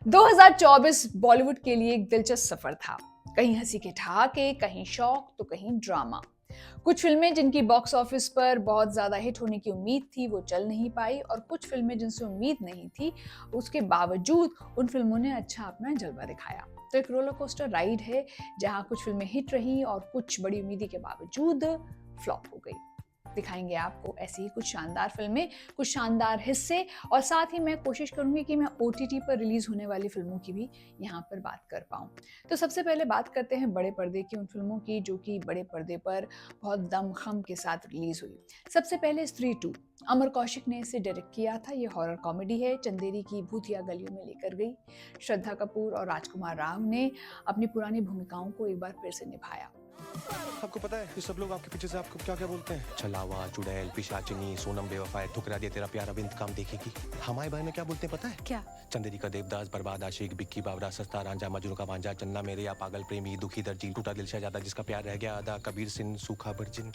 2024 बॉलीवुड के लिए एक दिलचस्प सफर था। कहीं हंसी के ठहाके, कहीं शौक तो कहीं ड्रामा। कुछ फिल्में जिनकी बॉक्स ऑफिस पर बहुत ज्यादा हिट होने की उम्मीद थी वो चल नहीं पाई, और कुछ फिल्में जिनसे उम्मीद नहीं थी उसके बावजूद उन फिल्मों ने अच्छा अपना जलवा दिखाया। तो एक रोलर कोस्टर राइड है जहां कुछ फिल्में हिट रही और कुछ बड़ी उम्मीदी के बावजूद फ्लॉप हो गई। दिखाएंगे आपको ऐसी ही कुछ शानदार फिल्में, कुछ शानदार हिस्से, और साथ ही मैं कोशिश करूंगी कि मैं OTT पर रिलीज होने वाली फिल्मों की भी यहाँ पर बात कर पाऊँ। तो सबसे पहले बात करते हैं बड़े पर्दे की उन फिल्मों की जो कि बड़े पर्दे पर बहुत दमखम के साथ रिलीज हुई। सबसे पहले स्त्री 2। अमर कौशिक ने इसे डायरेक्ट किया था। ये हॉरर कॉमेडी है, चंदेरी की भूतिया गलियों में लेकर गई। श्रद्धा कपूर और राजकुमार राव ने अपनी पुरानी भूमिकाओं को एक बार फिर से निभाया। आपको पता है ये सब लोग आपके पीछे से आपको क्या क्या बोलते हैं? छलावा, चुड़ैल, पिशाचिनी, सोनम बेवफा, ठुकरा दिया तेरा प्यार, अब इंतकाम देखेगी। हमारे बारे में क्या बोलते हैं पता है? क्या? चंदेरी का देवदास, बर्बाद आशिक, बिक्की बावरा, सस्ता रांझा, मजनू का भांजा, चन्ना मेरे या पागल प्रेमी, दुखी दर्जी, टूटा दिल शहजादा, जिसका प्यार रह गया आधा, कबीर सिंह, सूखा वर्जिन।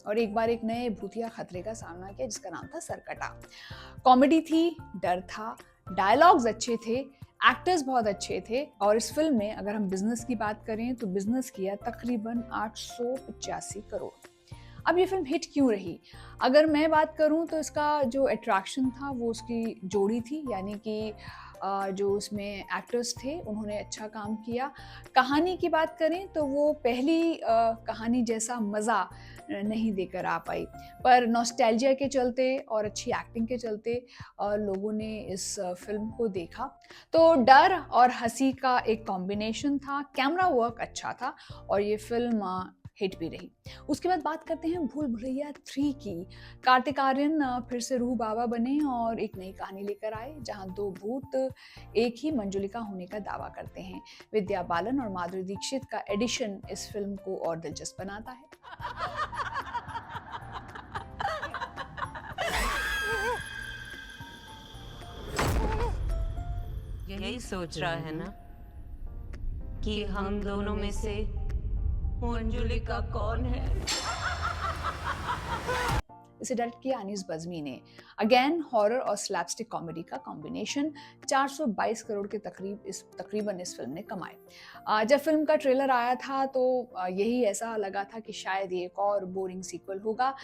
और एक बार एक नए भूतिया खतरे का सामना किया जिसका नाम था सरकटा। कॉमेडी थी, डर था, डायलॉग्स अच्छे थे, एक्टर्स बहुत अच्छे थे, और इस फिल्म में अगर हम बिजनेस की बात करें तो बिजनेस किया तकरीबन 885 करोड़। अब ये फिल्म हिट क्यों रही? अगर मैं बात करूं तो इसका जो अट्रैक्शन था वो उसकी जोड़ी थी, यानी कि जो उसमें एक्टर्स थे उन्होंने अच्छा काम किया। कहानी की बात करें तो वो पहली कहानी जैसा मज़ा नहीं देकर आ पाई, पर नॉस्टैल्जिया के चलते और अच्छी एक्टिंग के चलते लोगों ने इस फिल्म को देखा। तो डर और हंसी का एक कॉम्बिनेशन था, कैमरा वर्क अच्छा था, और ये फिल्म हिट भी रही। उसके बाद बात करते हैं भूल भुलैया 3 की। कार्तिक आर्यन फिर से रूह बाबा बने और एक नई कहानी लेकर आए जहां दो भूत एक ही मंजुलिका होने का दावा करते हैं। विद्या बालन और माधुरी दीक्षित का एडिशन इस फिल्म को और दिलचस्प बनाता है। यही सोच रहा है ना कि हम दोनों में से मंजुलिका कौन है? इसे डायरेक्ट किया अनीस बज़मी ने। अगेन हॉरर और स्लैपस्टिक कॉमेडी का कॉम्बिनेशन। 422 करोड़ के तकरीबन इस फिल्म ने कमाए। जब फिल्म का ट्रेलर आया था तो यही ऐसा लगा था कि शायद ये एक और बोरिंग सीक्वल होगा,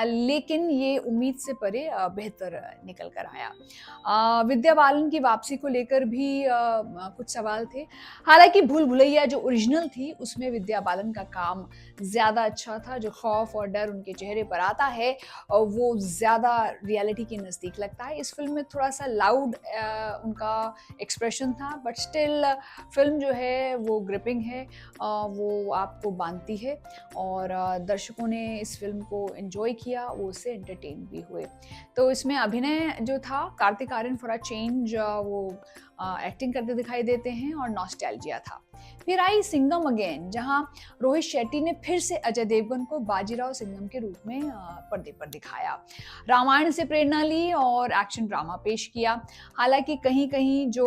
लेकिन ये उम्मीद से परे बेहतर निकल कर आया। विद्या बालन की वापसी को लेकर भी कुछ सवाल थे। हालांकि भूल भुलैया जो ओरिजिनल थी उसमें विद्या बालन का काम ज़्यादा अच्छा था। जो खौफ और डर उनके चेहरे पर आता है और वो ज़्यादा रियलिटी के नज़दीक लगता है। इस फिल्म में थोड़ा सा लाउड उनका एक्सप्रेशन था, बट स्टिल फिल्म जो है वो ग्रिपिंग है, वो आपको बांधती है, और दर्शकों ने इस फिल्म को एंजॉय किया, वो उससे एंटरटेन भी हुए। तो इसमें अभिनय जो था, Kartik Aaryan for a change वो एक्टिंग करते दिखाई देते हैं, और नॉस्टैल्जिया था। फिर आई सिंघम अगेन, जहां रोहित शेट्टी ने फिर से अजय देवगन को बाजीराव सिंघम के रूप में पर्दे पर दिखाया। रामायण से प्रेरणा ली और एक्शन ड्रामा पेश किया। हालांकि कहीं कहीं जो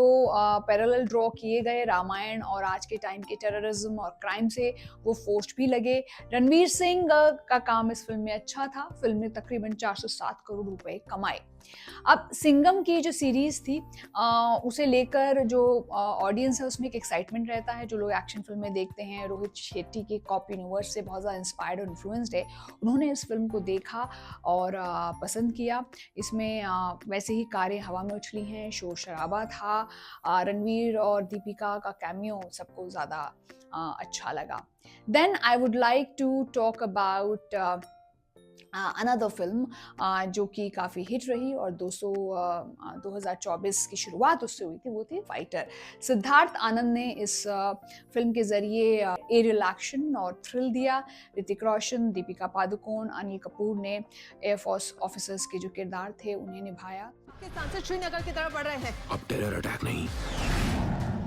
पैरेलल ड्रॉ किए गए रामायण और आज के टाइम के टेररिज्म और क्राइम से, वो फोर्स्ड भी लगे। रणवीर सिंह का काम इस फिल्म में अच्छा था। फिल्म ने तकरीबन 407 करोड़ रुपए कमाए। अब सिंघम की जो सीरीज थी उसे लेकर जो ऑडियंस है उसमें एक एक्साइटमेंट रहता है। जो लोग एक्शन फिल्में देखते हैं, रोहित शेट्टी के कॉप यूनिवर्स से बहुत ज़्यादा इंस्पायर्ड और इन्फ्लुएंस्ड है, उन्होंने इस फिल्म को देखा और पसंद किया। इसमें वैसे ही कारें हवा में उछली हैं, शोर शराबा था, रणवीर और दीपिका का कैमियो सबको ज़्यादा अच्छा लगा। Then I would like to talk about another film जो कि काफ़ी हिट रही और 2024 की शुरुआत उससे हुई थी, वो थी फाइटर। सिद्धार्थ आनंद ने इस फिल्म के जरिए एरियल एक्शन और थ्रिल दिया। ऋतिक रोशन, दीपिका पादुकोण, अनिल कपूर ने एयरफोर्स ऑफिसर्स के जो किरदार थे उन्हें निभाया। सांसद श्रीनगर की तरफ बढ़ रहे हैं। अब टेरर अटैक नहीं,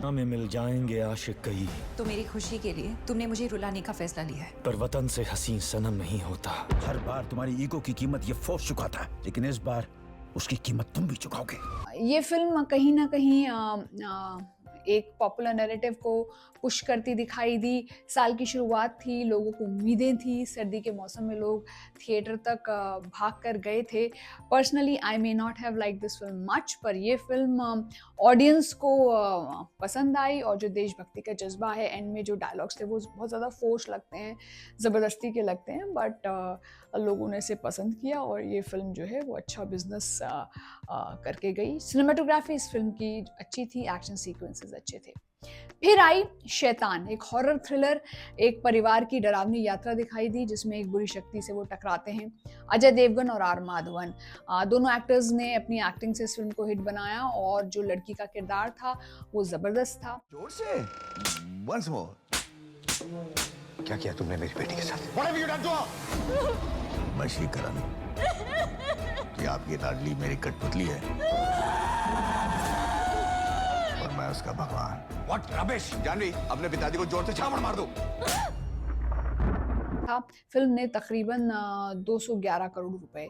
हमें मिल जाएंगे आशिक कई। तो मेरी खुशी के लिए तुमने मुझे रुलाने का फैसला लिया है। पर वतन से हसीन सनम नहीं होता। हर बार तुम्हारी ईगो की कीमत ये फौज चुकाता है, लेकिन इस बार उसकी कीमत तुम भी चुकाओगे। ये फिल्म कहीं ना कहीं एक पॉपुलर नैरेटिव को पुश करती दिखाई दी। साल की शुरुआत थी, लोगों को उम्मीदें थी, सर्दी के मौसम में लोग थिएटर तक भाग कर गए थे। Personally I may not have like this film much, पर ये फिल्म ऑडियंस को पसंद आई, और जो देशभक्ति का जज्बा है, एंड में जो डायलॉग्स थे वो बहुत ज़्यादा फोर्स लगते हैं, ज़बरदस्ती के लगते हैं, बट लोगों ने इसे पसंद किया और ये फिल्म जो है वो अच्छा बिजनेस करके गई। सिनेमाटोग्राफी इस फिल्म की अच्छी थी, एक्शन सीक्वेंसेस अच्छे थे। फिर आई शैतान, एक हॉरर थ्रिलर, एक परिवार की डरावनी यात्रा दिखाई दी जिसमें एक बुरी शक्ति से वो टकराते हैं। अजय देवगन और आर माधवन दोनों एक्टर्स ने अपनी एक्टिंग से इस फिल्म को हिट बनाया, और जो लड़की का किरदार था वो जबरदस्त था। जोर से वंस मोर। क्या किया तुमने मेरी बेटी के साथ? What have you done to her? वशीकरण। कि आपकी लाडली मेरी कठपुतली है और मैं उसका भगवान। What rubbish! जानवी, अपने पिताजी को जोर से छामड़ मार दो। फिल्म ने तकरीबन 211 करोड़ रुपए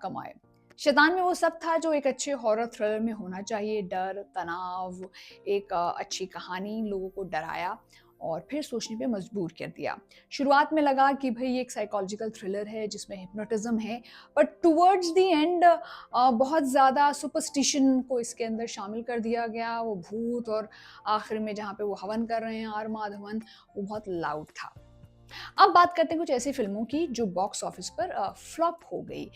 कमाए। शैतान में वो सब था जो एक अच्छे हॉरर थ्रिलर में होना चाहिए। डर, तनाव, एक अच्छी कहानी, लोगों को डराया और फिर सोचने पे मजबूर कर दिया। शुरुआत में लगा कि भाई ये एक साइकोलॉजिकल थ्रिलर है जिसमें हिप्नोटिज्म है, बट टुवर्ड्स द एंड बहुत ज़्यादा सुपरस्टिशन को इसके अंदर शामिल कर दिया गया। वो भूत, और आखिर में जहाँ पे वो हवन कर रहे हैं आर माधवन, वो बहुत लाउड था। अब बात करते हैं कुछ ऐसी फिल्मों की जो बॉक्स ऑफिस पर फ्लॉप हो गई,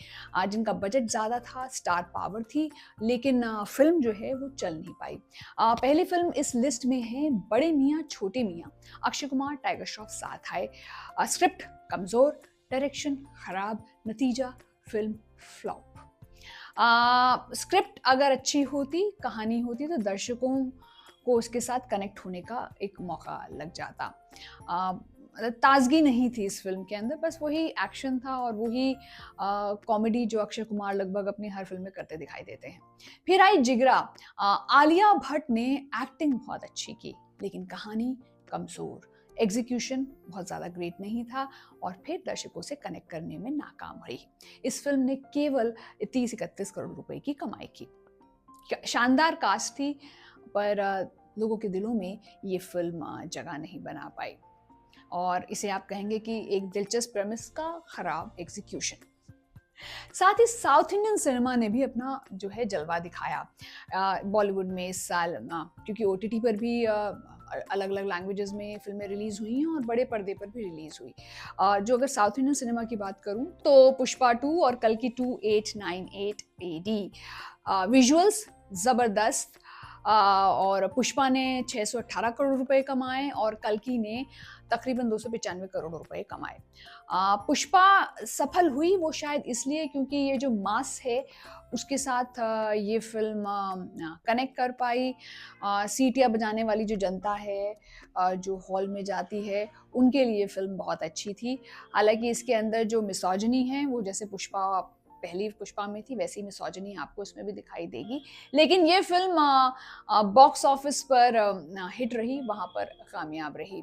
जिनका बजट ज़्यादा था, स्टार पावर थी, लेकिन फिल्म जो है वो चल नहीं पाई। पहली फिल्म इस लिस्ट में है बड़े मियाँ छोटे मियाँ। अक्षय कुमार, टाइगर श्रॉफ साथ आए। स्क्रिप्ट कमज़ोर, डायरेक्शन खराब, नतीजा फिल्म फ्लॉप। स्क्रिप्ट अगर अच्छी होती, कहानी होती, तो दर्शकों को उसके साथ कनेक्ट होने का एक मौका लग जाता। ताजगी नहीं थी इस फिल्म के अंदर, बस वही एक्शन था और वही कॉमेडी जो अक्षय कुमार लगभग अपनी हर फिल्म में करते दिखाई देते हैं। फिर आई जिगरा। आलिया भट्ट ने एक्टिंग बहुत अच्छी की, लेकिन कहानी कमज़ोर, एग्जीक्यूशन बहुत ज़्यादा ग्रेट नहीं था, और फिर दर्शकों से कनेक्ट करने में नाकाम रही। इस फिल्म ने केवल 30-31 करोड़ रुपए की कमाई की। शानदार कास्ट थी, पर लोगों के दिलों में ये फिल्म जगह नहीं बना पाई, और इसे आप कहेंगे कि एक दिलचस्प प्रेमिस का खराब एग्जीक्यूशन। साथ ही साउथ इंडियन सिनेमा ने भी अपना जो है जलवा दिखाया बॉलीवुड में इस साल, क्योंकि OTT पर भी अलग अलग लैंग्वेजेस में फिल्में रिलीज़ हुई हैं और बड़े पर्दे पर भी रिलीज़ हुई। जो अगर साउथ इंडियन सिनेमा की बात करूं तो पुष्पा 2 और कल की 2898 AD विजुअल्स ज़बरदस्त, और पुष्पा ने 618 करोड़ रुपए कमाए और कल्कि ने तकरीबन 295 करोड़ रुपए कमाए। पुष्पा सफल हुई वो शायद इसलिए क्योंकि ये जो मास है उसके साथ ये फिल्म कनेक्ट कर पाई। सीटियाँ बजाने वाली जो जनता है जो हॉल में जाती है, उनके लिए फिल्म बहुत अच्छी थी। हालांकि इसके अंदर जो मिसोजिनी है वो जैसे पुष्पा पहली पुष्पा में थी वैसी मिसोजिनी आपको इसमें भी दिखाई देगी, लेकिन ये फिल्म बॉक्स ऑफिस पर हिट रही, वहाँ पर कामयाब रही।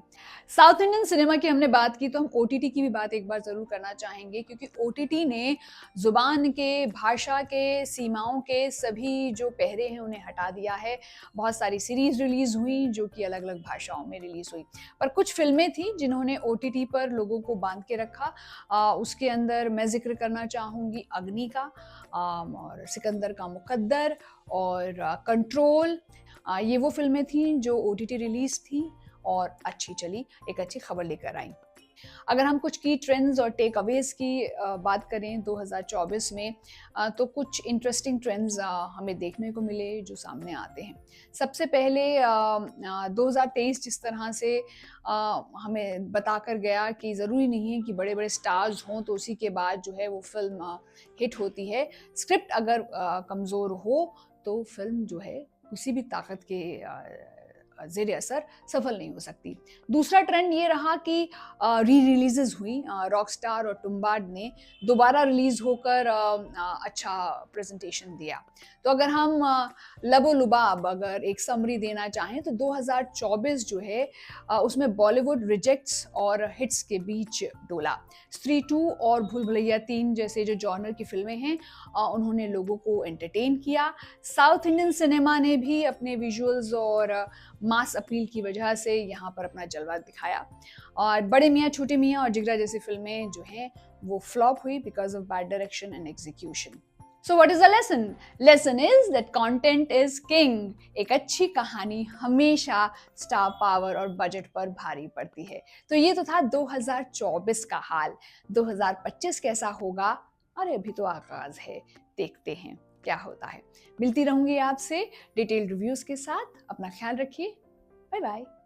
साउथ इंडियन सिनेमा की हमने बात की, तो हम OTT की भी बात एक बार ज़रूर करना चाहेंगे, क्योंकि OTT ने ज़ुबान के, भाषा के, सीमाओं के सभी जो पहरे हैं उन्हें हटा दिया है। बहुत सारी सीरीज़ रिलीज़ हुई जो कि अलग अलग भाषाओं में रिलीज़ हुई, पर कुछ फिल्में थी जिन्होंने OTT पर लोगों को बांध के रखा। उसके अंदर मैं जिक्र करना चाहूँगी अग्नि का, और सिकंदर का मुकद्दर, और कंट्रोल। ये वो फिल्में थी जो OTT रिलीज थी और अच्छी चली, एक अच्छी खबर लेकर आई। अगर हम कुछ की ट्रेंड्स और टेक अवेज की बात करें 2024 में, तो कुछ इंटरेस्टिंग ट्रेंड्स हमें देखने को मिले जो सामने आते हैं। सबसे पहले 2023 जिस तरह से हमें बताकर गया कि ज़रूरी नहीं है कि बड़े बड़े स्टार्स हों तो उसी के बाद जो है वो फिल्म हिट होती है। स्क्रिप्ट अगर कमज़ोर हो तो फिल्म जो है किसी भी ताकत के ज़ेर असर सफल नहीं हो सकती। दूसरा ट्रेंड ये रहा कि री रिलीजेस हुई। रॉकस्टार और टुम्बाड ने दोबारा रिलीज़ होकर अच्छा प्रेजेंटेशन दिया। तो अगर हम लबो लुबाब अगर एक समरी देना चाहें तो 2024 जो है उसमें बॉलीवुड रिजेक्ट्स और हिट्स के बीच डोला। स्त्री 2 और भूल भुलैया 3 जैसे जो जॉनर की फिल्में हैं उन्होंने लोगों को एंटरटेन किया। साउथ इंडियन सिनेमा ने भी अपने विजुअल्स और मास अपील की वजह से यहाँ पर अपना जलवा दिखाया। और बड़े मियाँ छोटे मियाँ और जिगरा जैसी फिल्में जो हैं वो फ्लॉप हुई because of bad direction and execution. So what is the lesson? Lesson is that content is king. एक अच्छी कहानी हमेशा स्टार पावर और बजट पर भारी पड़ती है। तो ये तो था 2024 का हाल। 2025 कैसा होगा? अरे अभी तो आगाज है, देखते हैं क्या होता है। मिलती रहूंगी आपसे डिटेल्ड रिव्यूज के साथ। अपना ख्याल रखिए। Bye bye.